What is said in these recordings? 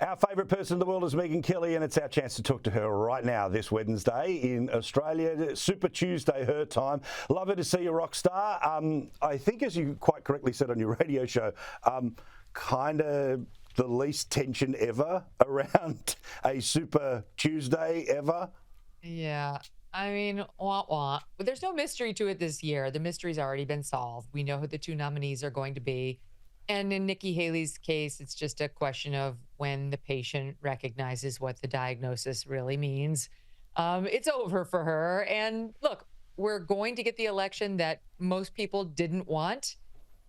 Our favourite person in the world is Megyn Kelly, and it's our chance to talk to her right now this Wednesday in Australia. Super Tuesday, her time. Love her to see you, rock star. I think, as you quite correctly said on your radio show, kind of the least tension ever around a Super Tuesday ever. Yeah. I mean, wah. But there's no mystery to it this year. The mystery's already been solved. We know who the two nominees are going to be. And in Nikki Haley's case, it's just a question of when the patient recognizes what the diagnosis really means. It's over for her. And look, we're going to get the election that most people didn't want.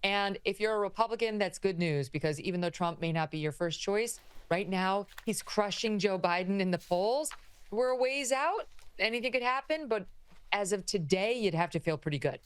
And if you're a Republican, that's good news, because even though Trump may not be your first choice, right now he's crushing Joe Biden in the polls. We're a ways out. Anything could happen. But as of today, you'd have to feel pretty good.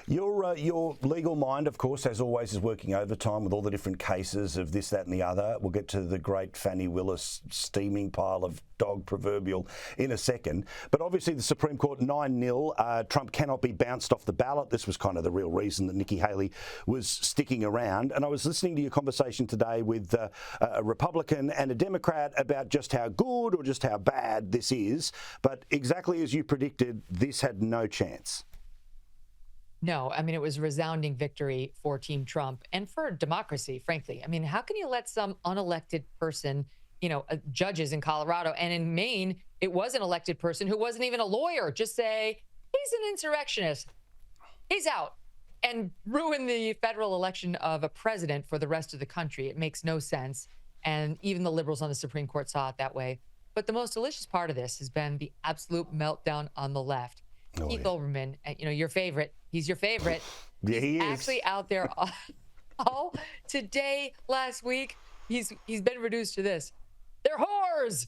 Your legal mind, of course, as always, is working overtime with all the different cases of this, that and the other. We'll get to the great Fani Willis steaming pile of dog proverbial in a second. But obviously the Supreme Court 9-0. Trump cannot be bounced off the ballot. This was kind of the real reason that Nikki Haley was sticking around. And I was listening to your conversation today with a Republican and a Democrat about just how good or just how bad this is. But exactly as you predicted, this had no chance. No, I mean, it was a resounding victory for Team Trump and for democracy, frankly. I mean, how can you let some unelected person, judges in Colorado and in Maine, it was an elected person who wasn't even a lawyer, just say, he's an insurrectionist, he's out, and ruin the federal election of a president for the rest of the country? It makes no sense. And even the liberals on the Supreme Court saw it that way. But the most delicious part of this has been the absolute meltdown on the left. Keith Olbermann, your favorite. He's your favorite. Yeah, he is. Actually out there all today, last week. He's been reduced to this. They're whores.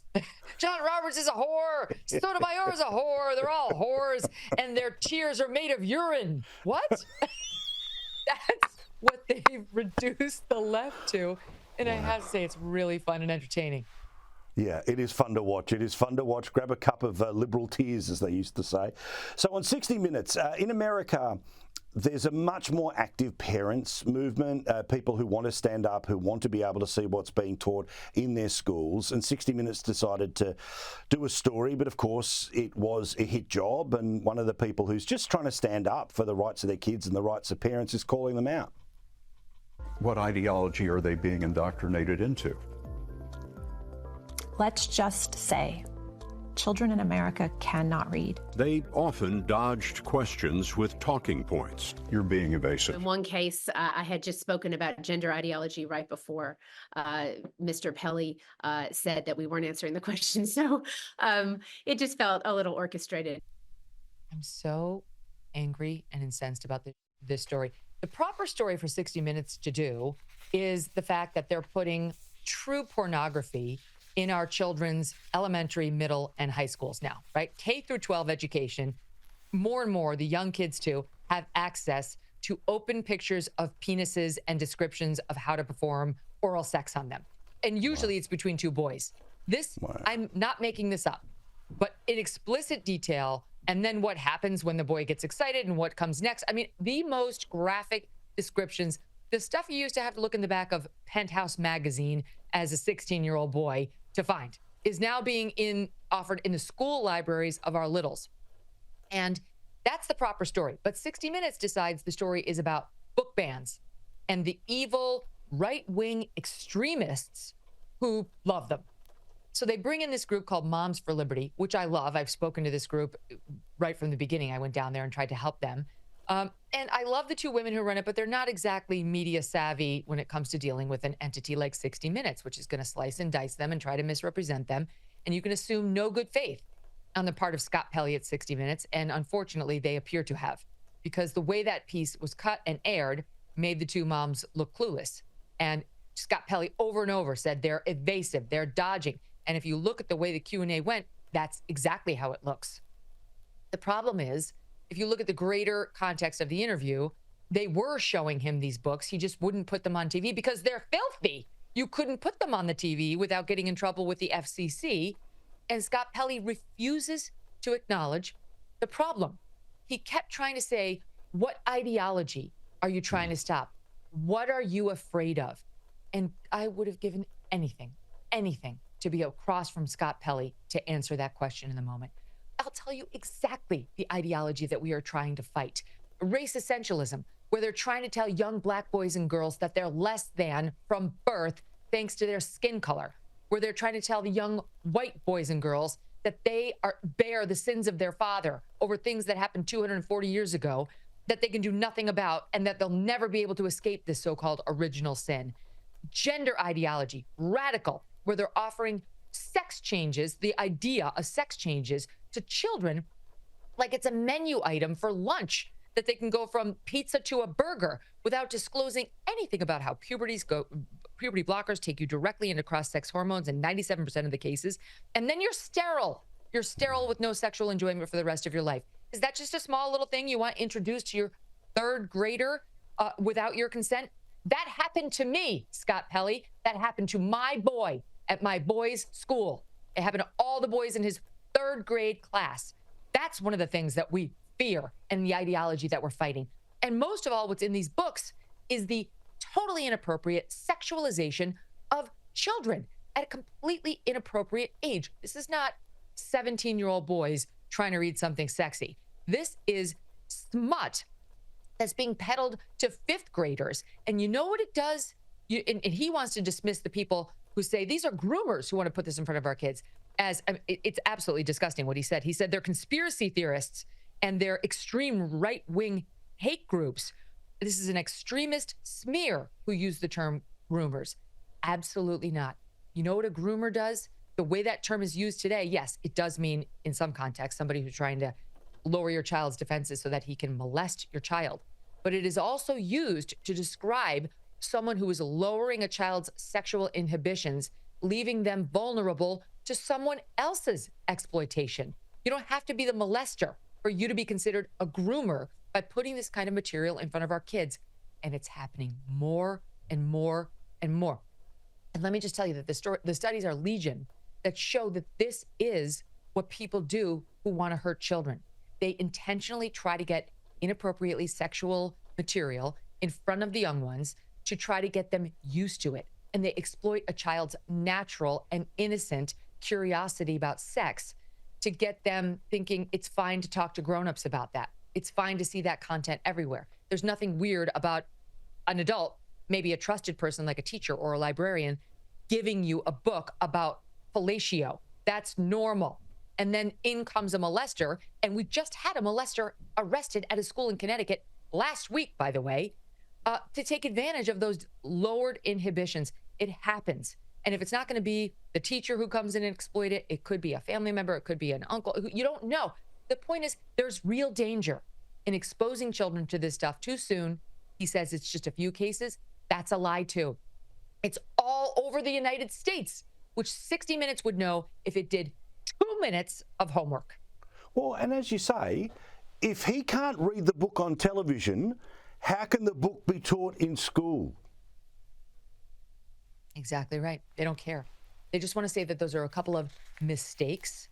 John Roberts is a whore. Sotomayor is a whore. They're all whores, and their tears are made of urine. What? That's what they've reduced the left to. And I have to say, it's really fun and entertaining. Yeah, it is fun to watch. It is fun to watch. Grab a cup of liberal tears, as they used to say. So on 60 Minutes, in America, there's a much more active parents movement, people who want to stand up, who want to be able to see what's being taught in their schools. And 60 Minutes decided to do a story, but of course it was a hit job. And one of the people who's just trying to stand up for the rights of their kids and the rights of parents is calling them out. What ideology are they being indoctrinated into? Let's just say children in America cannot read. They often dodged questions with talking points. You're being evasive. In one case, I had just spoken about gender ideology right before Mr. Pelley said that we weren't answering the question. So it just felt a little orchestrated. I'm so angry and incensed about this story. The proper story for 60 Minutes to do is the fact that they're putting true pornography in our children's elementary, middle, and high schools now, right? K through 12 education, more and more, the young kids too, have access to open pictures of penises and descriptions of how to perform oral sex on them. And usually it's between two boys. I'm not making this up, but in explicit detail, and then what happens when the boy gets excited and what comes next. I mean, the most graphic descriptions, the stuff you used to have to look in the back of Penthouse magazine as a 16-year-old boy to find, is now being offered in the school libraries of our littles. And that's the proper story. But 60 Minutes decides the story is about book bans and the evil right-wing extremists who love them. So they bring in this group called Moms for Liberty, which I love. I've spoken to this group right from the beginning. I went down there and tried to help them. And I love the two women who run it, but they're not exactly media savvy when it comes to dealing with an entity like 60 Minutes, which is going to slice and dice them and try to misrepresent them. And you can assume no good faith on the part of Scott Pelley at 60 Minutes. And unfortunately, they appear to have, because the way that piece was cut and aired made the two moms look clueless. And Scott Pelley over and over said they're evasive, they're dodging. And if you look at the way the Q&A went, that's exactly how it looks. The problem is, if you look at the greater context of the interview, they were showing him these books. He just wouldn't put them on TV because they're filthy. You couldn't put them on the TV without getting in trouble with the FCC. And Scott Pelley refuses to acknowledge the problem. He kept trying to say, what ideology are you trying to stop? What are you afraid of? And I would have given anything anything to be across from Scott Pelley to answer that question in the moment. I'll tell you exactly the ideology that we are trying to fight. Race essentialism, where they're trying to tell young black boys and girls that they're less than from birth thanks to their skin color, where they're trying to tell the young white boys and girls that they bear the sins of their father over things that happened 240 years ago that they can do nothing about, and that they'll never be able to escape this so-called original sin. Gender ideology, radical, where they're offering sex changes, the idea of sex changes to children like it's a menu item for lunch, that they can go from pizza to a burger without disclosing anything about how puberty blockers take you directly into cross-sex hormones in 97% of the cases. And then you're sterile. You're sterile with no sexual enjoyment for the rest of your life. Is that just a small little thing you want introduced to your third grader without your consent? That happened to me, Scott Pelley. That happened to my boy at my boy's school. It happened to all the boys in his third grade class. That's one of the things that we fear and the ideology that we're fighting. And most of all, what's in these books is the totally inappropriate sexualization of children at a completely inappropriate age. This is not 17-year-old boys trying to read something sexy. This is smut that's being peddled to fifth graders. And you know what it does? And he wants to dismiss the people who say these are groomers who want to put this in front of our kids as it's absolutely disgusting what he said. He said they're conspiracy theorists and they're extreme right-wing hate groups. This is an extremist smear who used the term groomers. Absolutely not. You know what a groomer does? The way that term is used today, yes, it does mean in some context somebody who's trying to lower your child's defenses so that he can molest your child. But it is also used to describe someone who is lowering a child's sexual inhibitions, leaving them vulnerable to someone else's exploitation. You don't have to be the molester for you to be considered a groomer by putting this kind of material in front of our kids. And it's happening more and more and more. And let me just tell you that the studies are legion that show that this is what people do who want to hurt children. They intentionally try to get inappropriately sexual material in front of the young ones to try to get them used to it. And they exploit a child's natural and innocent curiosity about sex to get them thinking it's fine to talk to grown-ups about that. It's fine to see that content everywhere. There's nothing weird about an adult, maybe a trusted person like a teacher or a librarian, giving you a book about fellatio. That's normal. And then in comes a molester, and we just had a molester arrested at a school in Connecticut last week, by the way, to take advantage of those lowered inhibitions. It happens. And if it's not going to be the teacher who comes in and exploit it, it could be a family member, it could be an uncle. You don't know. The point is, there's real danger in exposing children to this stuff too soon. He says it's just a few cases. That's a lie, too. It's all over the United States, which 60 Minutes would know if it did 2 minutes of homework. Well, and as you say, if he can't read the book on television, how can the book be taught in school? Exactly right. They don't care. They just want to say that those are a couple of mistakes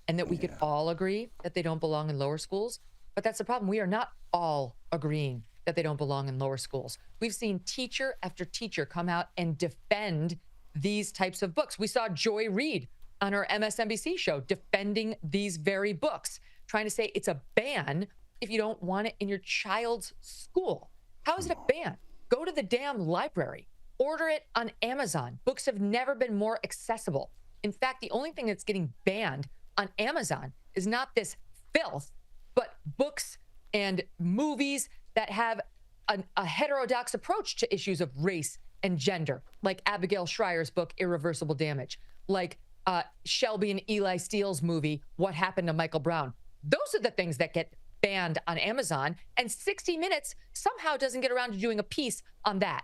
and that we could all agree that they don't belong in lower schools. But that's the problem. We are not all agreeing that they don't belong in lower schools. We've seen teacher after teacher come out and defend these types of books. We saw Joy Reid on her MSNBC show defending these very books, trying to say it's a ban if you don't want it in your child's school. How is it a ban? Go to the damn library. Order it on Amazon. Books have never been more accessible. In fact, the only thing that's getting banned on Amazon is not this filth, but books and movies that have a heterodox approach to issues of race and gender, like Abigail Schreier's book, Irreversible Damage, like Shelby and Eli Steele's movie, What Happened to Michael Brown. Those are the things that get banned on Amazon, and 60 Minutes somehow doesn't get around to doing a piece on that.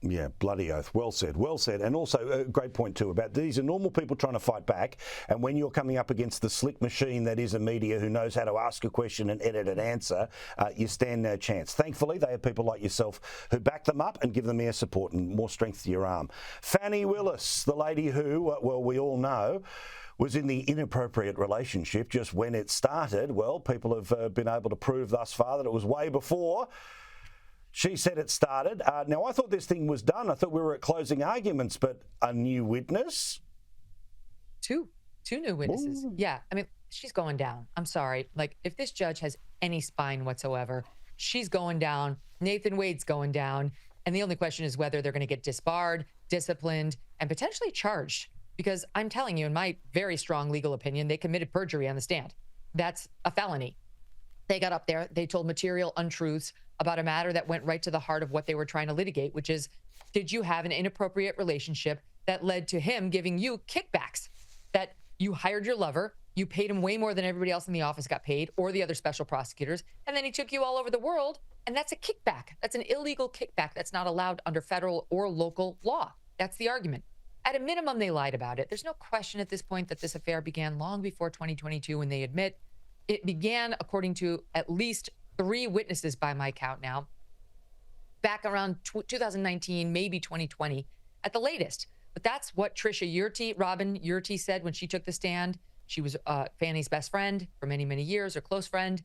Yeah, bloody oath. Well said, well said. And also a great point too about these are normal people trying to fight back, and when you're coming up against the slick machine that is a media who knows how to ask a question and edit an answer, you stand no chance. Thankfully, they have people like yourself who back them up and give them air support and more strength to your arm. Fani Willis, the lady who, well, we all know, was in the inappropriate relationship just when it started. Well, people have been able to prove thus far that it was way before. She said it started. Now, I thought this thing was done. I thought we were at closing arguments, but a new witness? Two new witnesses. Ooh. Yeah. I mean, she's going down. I'm sorry. Like, if this judge has any spine whatsoever, she's going down. Nathan Wade's going down. And the only question is whether they're going to get disbarred, disciplined, and potentially charged. Because I'm telling you, in my very strong legal opinion, they committed perjury on the stand. That's a felony. They got up there, they told material untruths about a matter that went right to the heart of what they were trying to litigate, which is, did you have an inappropriate relationship that led to him giving you kickbacks? That you hired your lover, you paid him way more than everybody else in the office got paid, or the other special prosecutors, and then he took you all over the world, and that's a kickback. That's an illegal kickback that's not allowed under federal or local law. That's the argument. At a minimum, they lied about it. There's no question at this point that this affair began long before 2022 when they admit it began, according to at least 3 witnesses by my count now, back around 2019, maybe 2020 at the latest. But that's what Trisha Robin Yurti said when she took the stand. She was Fani's best friend for many, many years, her close friend.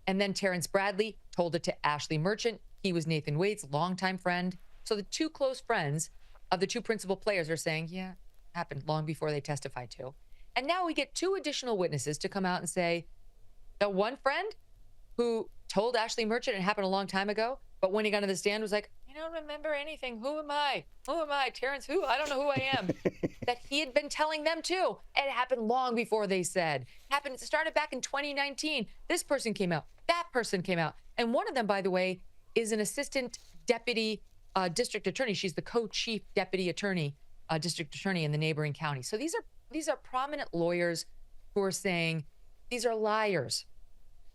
And then Terrence Bradley told it to Ashley Merchant. He was Nathan Wade's longtime friend. So the 2 close friends of the 2 principal players are saying, yeah, happened long before they testified to. And now we get 2 additional witnesses to come out and say, the one friend who told Ashley Merchant it happened a long time ago, but when he got on the stand was like, I don't remember anything. Who am I? Who am I? Terrence, who? I don't know who I am. That he had been telling them too. And it happened long before they said. It started back in 2019. This person came out. That person came out. And one of them, by the way, is an assistant deputy district attorney. She's the co-chief deputy attorney, district attorney in the neighboring county. So these are prominent lawyers who are saying these are liars.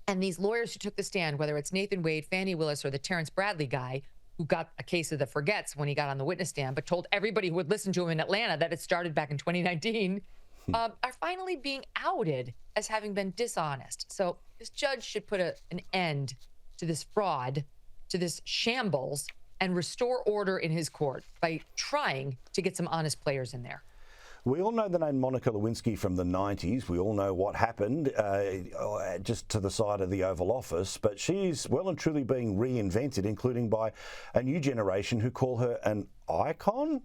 And these lawyers who took the stand, whether it's Nathan Wade, Fani Willis, or the Terrence Bradley guy, who got a case of the forgets when he got on the witness stand, but told everybody who would listen to him in Atlanta that it started back in 2019, are finally being outed as having been dishonest. So this judge should put an end to this fraud, to this shambles, and restore order in his court by trying to get some honest players in there. We all know the name Monica Lewinsky from the 90s. We all know what happened just to the side of the Oval Office. But she's well and truly being reinvented, including by a new generation who call her an icon.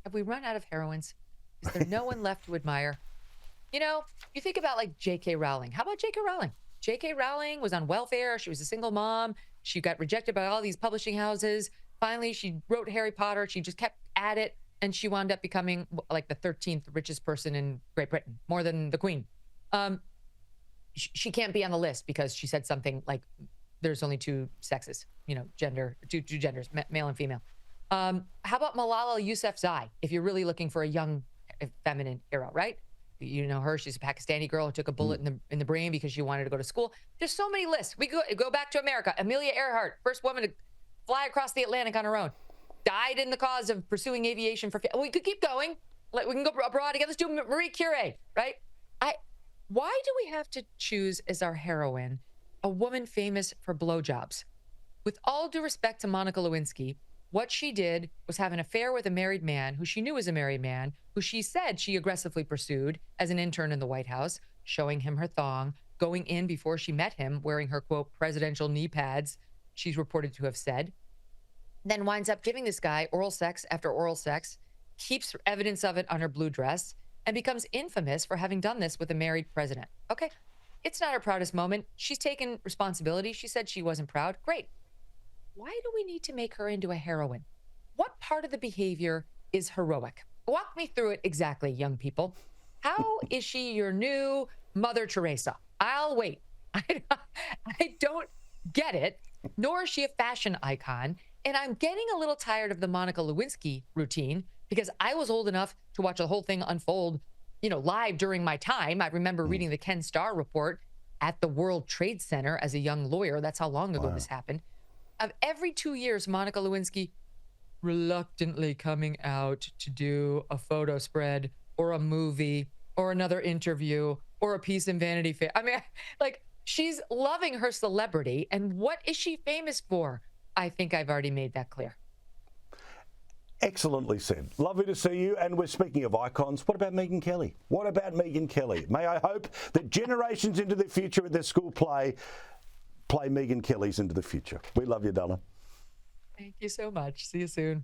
Have we run out of heroines? Is there no one left to admire? You know, you think about like J.K. Rowling. How about J.K. Rowling? J.K. Rowling was on welfare. She was a single mom. She got rejected by all these publishing houses. Finally, she wrote Harry Potter. She just kept at it, and she wound up becoming like the 13th richest person in Great Britain, more than the Queen. She can't be on the list because she said something like there's only 2 sexes, two genders, male and female. How about Malala Yousafzai? If you're really looking for a young feminine hero, right? You know her. She's a Pakistani girl who took a bullet in the brain because she wanted to go to school. There's so many lists. We go back to America. Amelia Earhart, first woman to fly across the Atlantic on her own, died in the cause of pursuing aviation for. We could keep going. Like we can go abroad again. Let's do Marie Curie, right? Why do we have to choose as our heroine a woman famous for blowjobs? With all due respect to Monica Lewinsky, what she did was have an affair with a married man who she knew was a married man, who she said she aggressively pursued as an intern in the White House, showing him her thong, going in before she met him, wearing her, quote, presidential knee pads, she's reported to have said, then winds up giving this guy oral sex after oral sex, keeps evidence of it on her blue dress, and becomes infamous for having done this with a married president. Okay, it's not her proudest moment. She's taken responsibility. She said she wasn't proud. Great. Why do we need to make her into a heroine? What part of the behavior is heroic? Walk me through it exactly, young people. How is she your new Mother Teresa? I'll wait. I don't get it, nor is she a fashion icon. And I'm getting a little tired of the Monica Lewinsky routine because I was old enough to watch the whole thing unfold, live during my time. I remember reading the Ken Starr report at the World Trade Center as a young lawyer. That's how long ago this happened. Of every 2 years, Monica Lewinsky reluctantly coming out to do a photo spread or a movie or another interview or a piece in Vanity Fair. I mean, like, she's loving her celebrity. And what is she famous for? I think I've already made that clear. Excellently said. Lovely to see you. And we're speaking of icons. What about Megyn Kelly? What about Megyn Kelly? May I hope that generations into the future of their school play, play Megyn Kelly's into the future. We love you, darling. Thank you so much. See you soon.